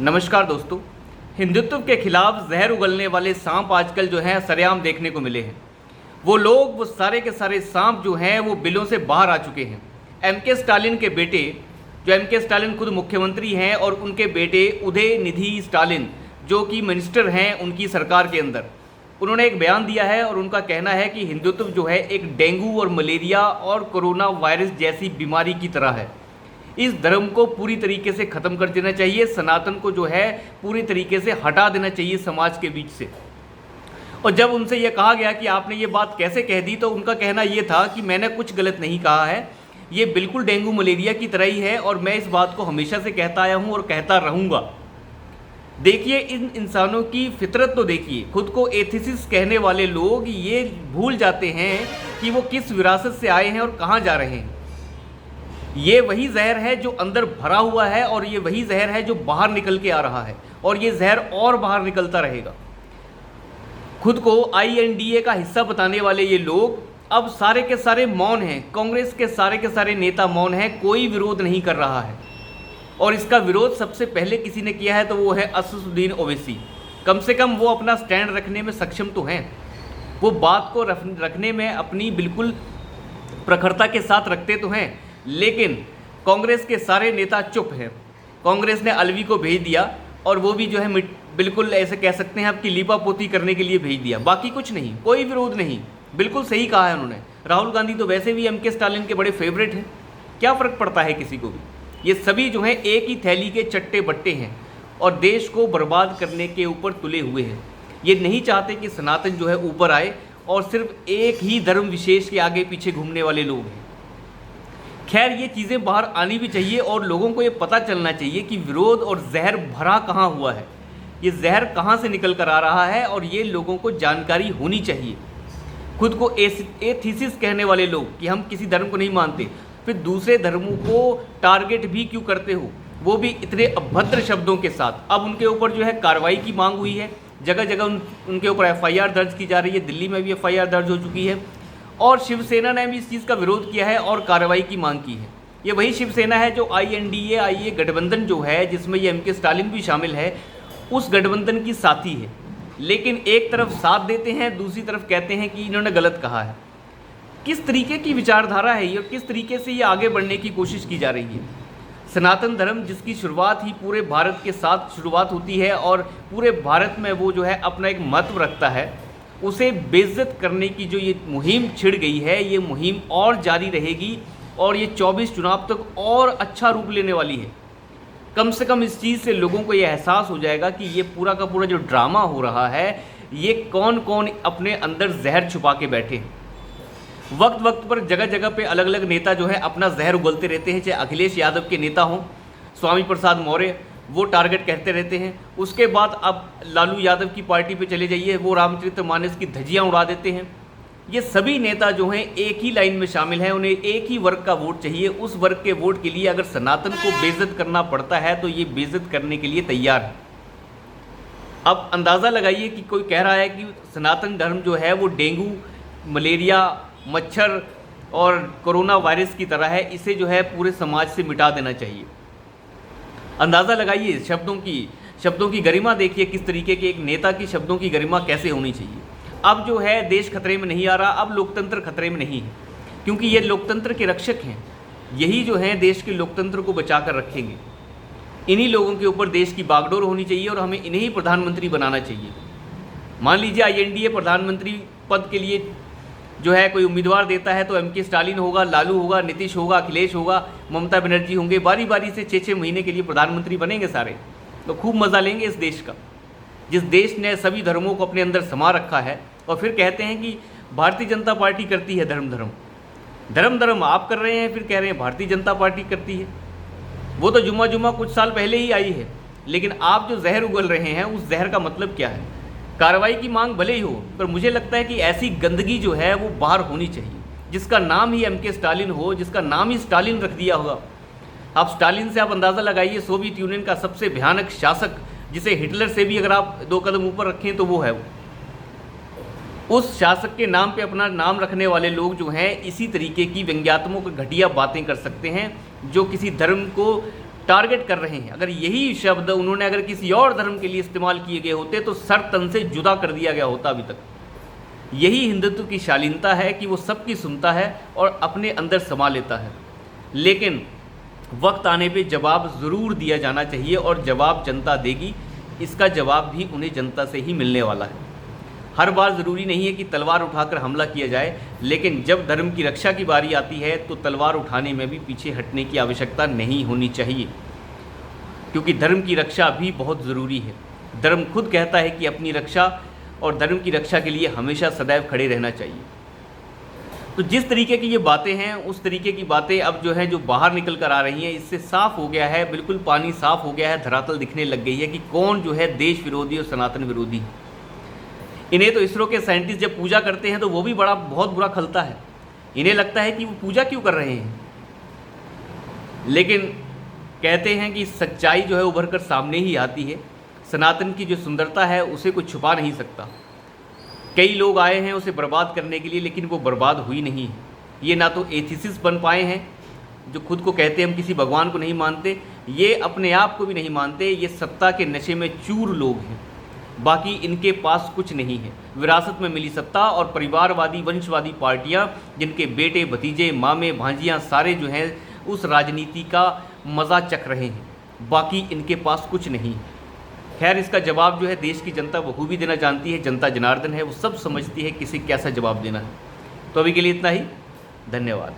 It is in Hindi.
नमस्कार दोस्तों। हिंदुत्व के खिलाफ जहर उगलने वाले सांप आजकल जो हैं सरेआम देखने को मिले हैं। वो सारे के सारे सांप जो हैं वो बिलों से बाहर आ चुके हैं। एमके स्टालिन के बेटे, जो एमके स्टालिन खुद मुख्यमंत्री हैं, और उनके बेटे उदयनिधि स्टालिन जो कि मिनिस्टर हैं उनकी सरकार के अंदर, उन्होंने एक बयान दिया है और उनका कहना है कि हिंदुत्व जो है एक डेंगू और मलेरिया और कोरोना वायरस जैसी बीमारी की तरह है। इस धर्म को पूरी तरीके से ख़त्म कर देना चाहिए, सनातन को जो है पूरी तरीके से हटा देना चाहिए समाज के बीच से। और जब उनसे यह कहा गया कि आपने ये बात कैसे कह दी, तो उनका कहना ये था कि मैंने कुछ गलत नहीं कहा है, ये बिल्कुल डेंगू मलेरिया की तरह ही है और मैं इस बात को हमेशा से कहता आया हूँ और कहता रहूँगा। देखिए, इन इंसानों की फितरत तो देखिए। खुद को एथिसिस्ट कहने वाले लोग ये भूल जाते हैं कि वो किस विरासत से आए हैं और कहाँ जा रहे हैं। ये वही जहर है जो अंदर भरा हुआ है और ये वही जहर है जो बाहर निकल के आ रहा है और ये जहर और बाहर निकलता रहेगा। खुद को INDA का हिस्सा बताने वाले ये लोग अब सारे के सारे मौन हैं। कांग्रेस के सारे नेता मौन हैं, कोई विरोध नहीं कर रहा है। और इसका विरोध सबसे पहले किसी ने किया है तो वो है असदुद्दीन ओवैसी। कम से कम वो अपना स्टैंड रखने में सक्षम तो हैं, वो बात को रखने में अपनी बिल्कुल प्रखरता के साथ रखते तो हैं। लेकिन कांग्रेस के सारे नेता चुप हैं। कांग्रेस ने अलवी को भेज दिया और वो भी जो है बिल्कुल ऐसे कह सकते हैं आपकी लीपापोती करने के लिए भेज दिया, बाकी कुछ नहीं, कोई विरोध नहीं। बिल्कुल सही कहा है उन्होंने। राहुल गांधी तो वैसे भी MK स्टालिन के बड़े फेवरेट हैं, क्या फ़र्क पड़ता है किसी को भी। ये सभी जो हैं एक ही थैली के चट्टे बट्टे हैं और देश को बर्बाद करने के ऊपर तुले हुए हैं। ये नहीं चाहते कि सनातन जो है ऊपर आए और सिर्फ एक ही धर्म विशेष के आगे पीछे घूमने वाले लोग हैं। खैर, ये चीज़ें बाहर आनी भी चाहिए और लोगों को ये पता चलना चाहिए कि विरोध और जहर भरा कहाँ हुआ है, ये जहर कहाँ से निकल कर आ रहा है, और ये लोगों को जानकारी होनी चाहिए। खुद को एथिसिस्ट कहने वाले लोग कि हम किसी धर्म को नहीं मानते, फिर दूसरे धर्मों को टारगेट भी क्यों करते हो, वो भी इतने अभद्र शब्दों के साथ। अब उनके ऊपर जो है कार्रवाई की मांग हुई है, जगह जगह उनके ऊपर FIR दर्ज की जा रही है। दिल्ली में भी FIR दर्ज हो चुकी है और शिवसेना ने भी इस चीज़ का विरोध किया है और कार्रवाई की मांग की है। ये वही शिवसेना है जो INDA गठबंधन जो है, जिसमें ये MK स्टालिन भी शामिल है, उस गठबंधन की साथी है। लेकिन एक तरफ साथ देते हैं, दूसरी तरफ कहते हैं कि इन्होंने गलत कहा है। किस तरीके की विचारधारा है ये और किस तरीके से ये आगे बढ़ने की कोशिश की जा रही है। सनातन धर्म जिसकी शुरुआत ही पूरे भारत के साथ शुरुआत होती है और पूरे भारत में वो जो है अपना एक महत्व रखता है, उसे बेइज्जत करने की जो ये मुहिम छिड़ गई है, ये मुहिम और जारी रहेगी और ये 24 चुनाव तक और अच्छा रूप लेने वाली है। कम से कम इस चीज़ से लोगों को ये एहसास हो जाएगा कि ये पूरा का पूरा जो ड्रामा हो रहा है, ये कौन कौन अपने अंदर जहर छुपा के बैठे हैं। वक्त वक्त पर जगह जगह पे अलग अलग नेता जो है अपना जहर उगलते रहते हैं, चाहे अखिलेश यादव के नेता हों, स्वामी प्रसाद मौर्य, वो टारगेट कहते रहते हैं। उसके बाद अब लालू यादव की पार्टी पे चले जाइए, वो रामचरितमानस की धज्जियां उड़ा देते हैं। ये सभी नेता जो हैं एक ही लाइन में शामिल हैं, उन्हें एक ही वर्ग का वोट चाहिए। उस वर्ग के वोट के लिए अगर सनातन को बेइज्जत करना पड़ता है तो ये बेइज्जत करने के लिए तैयार है। अब अंदाज़ा लगाइए कि कोई कह रहा है कि सनातन धर्म जो है वो डेंगू, मलेरिया, मच्छर और कोरोना वायरस की तरह है, इसे जो है पूरे समाज से मिटा देना चाहिए। अंदाज़ा लगाइए शब्दों की गरिमा देखिए, किस तरीके के एक नेता की शब्दों की गरिमा कैसे होनी चाहिए। अब जो है देश खतरे में नहीं आ रहा, अब लोकतंत्र खतरे में नहीं है, क्योंकि ये लोकतंत्र के रक्षक हैं। यही जो हैं देश के लोकतंत्र को बचा कर रखेंगे। इन्हीं लोगों के ऊपर देश की बागडोर होनी चाहिए और हमें इन्हें ही प्रधानमंत्री बनाना चाहिए। मान लीजिए INDA प्रधानमंत्री पद के लिए जो है कोई उम्मीदवार देता है तो MK स्टालिन होगा, लालू होगा, नीतीश होगा, अखिलेश होगा, ममता बनर्जी होंगे। बारी बारी से 6-6 महीने के लिए प्रधानमंत्री बनेंगे सारे, तो खूब मज़ा लेंगे इस देश का, जिस देश ने सभी धर्मों को अपने अंदर समा रखा है। और फिर कहते हैं कि भारतीय जनता पार्टी करती है धर्म आप कर रहे हैं, फिर कह रहे हैं भारतीय जनता पार्टी करती है। वो तो जुम्मा कुछ साल पहले ही आई है, लेकिन आप जो जहर उगल रहे हैं उस जहर का मतलब क्या है। कार्रवाई की मांग भले ही हो, पर मुझे लगता है कि ऐसी गंदगी जो है वो बाहर होनी चाहिए, जिसका नाम ही MK स्टालिन हो, जिसका नाम ही स्टालिन रख दिया होगा। आप स्टालिन से आप अंदाज़ा लगाइए, सोवियत यूनियन का सबसे भयानक शासक, जिसे हिटलर से भी अगर आप 2 कदम ऊपर रखें तो वो है वो। उस शासक के नाम पे अपना नाम रखने वाले लोग जो हैं इसी तरीके की व्यंग्यात्मक घटिया बातें कर सकते हैं, जो किसी धर्म को टारगेट कर रहे हैं। अगर यही शब्द उन्होंने अगर किसी और धर्म के लिए इस्तेमाल किए गए होते तो सर तन से जुदा कर दिया गया होता अभी तक। यही हिंदुत्व की शालीनता है कि वो सबकी सुनता है और अपने अंदर समा लेता है, लेकिन वक्त आने पे जवाब ज़रूर दिया जाना चाहिए और जवाब जनता देगी। इसका जवाब भी उन्हें जनता से ही मिलने वाला है। हर बार ज़रूरी नहीं है कि तलवार उठाकर हमला किया जाए, लेकिन जब धर्म की रक्षा की बारी आती है तो तलवार उठाने में भी पीछे हटने की आवश्यकता नहीं होनी चाहिए, क्योंकि धर्म की रक्षा भी बहुत ज़रूरी है। धर्म खुद कहता है कि अपनी रक्षा और धर्म की रक्षा के लिए हमेशा सदैव खड़े रहना चाहिए। तो जिस तरीके की ये बातें हैं, उस तरीके की बातें अब जो है जो बाहर निकल कर आ रही हैं, इससे साफ हो गया है, बिल्कुल पानी साफ हो गया है, धरातल दिखने लग गई है कि कौन जो है देश विरोधी और सनातन विरोधी है। इन्हें तो इसरो के साइंटिस्ट जब पूजा करते हैं तो वो भी बहुत बुरा खलता है। इन्हें लगता है कि वो पूजा क्यों कर रहे हैं, लेकिन कहते हैं कि सच्चाई जो है उभर कर सामने ही आती है। सनातन की जो सुंदरता है उसे कोई छुपा नहीं सकता। कई लोग आए हैं उसे बर्बाद करने के लिए, लेकिन वो बर्बाद हुई नहीं है। ये ना तो एथिसिस्ट बन पाए हैं जो खुद को कहते हैं हम किसी भगवान को नहीं मानते, ये अपने आप को भी नहीं मानते, ये सत्ता के नशे में चूर लोग हैं। बाकी इनके पास कुछ नहीं है। विरासत में मिली सत्ता और परिवारवादी वंशवादी पार्टियां, जिनके बेटे भतीजे मामे भांजियां सारे जो हैं उस राजनीति का मज़ा चख रहे हैं। बाकी इनके पास कुछ नहीं है। खैर, इसका जवाब जो है देश की जनता बखूबी देना जानती है। जनता जनार्दन है, वो सब समझती है किसे कैसा जवाब देना है। तो अभी के लिए इतना ही। धन्यवाद।